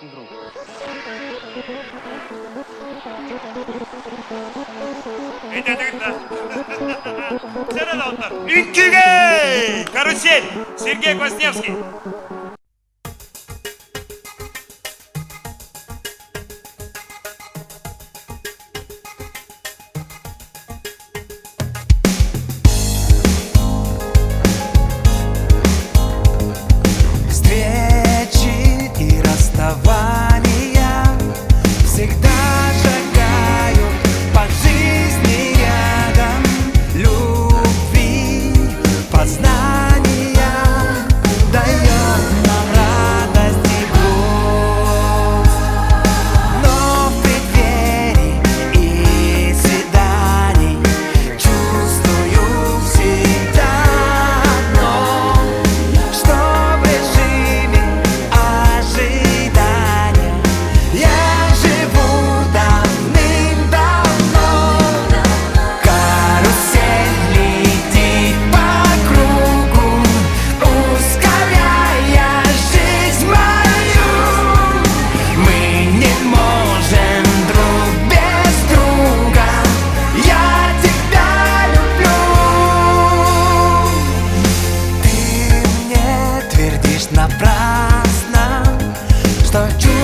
Друг. Инкигей! Карусель! Сергей Квасневский. Встречи и расставания всегда шагают по жизни рядом. Любви, познания дает нам радость и грусть. Но в преддверии и свиданий чувствую всегда одно, что в режиме ожидания я живу давным-давно. Карусель летит по кругу, ускоряя жизнь мою. Мы не можем друг без друга. Я тебя люблю. Ты мне твердишь напрасно, что чувствуешь.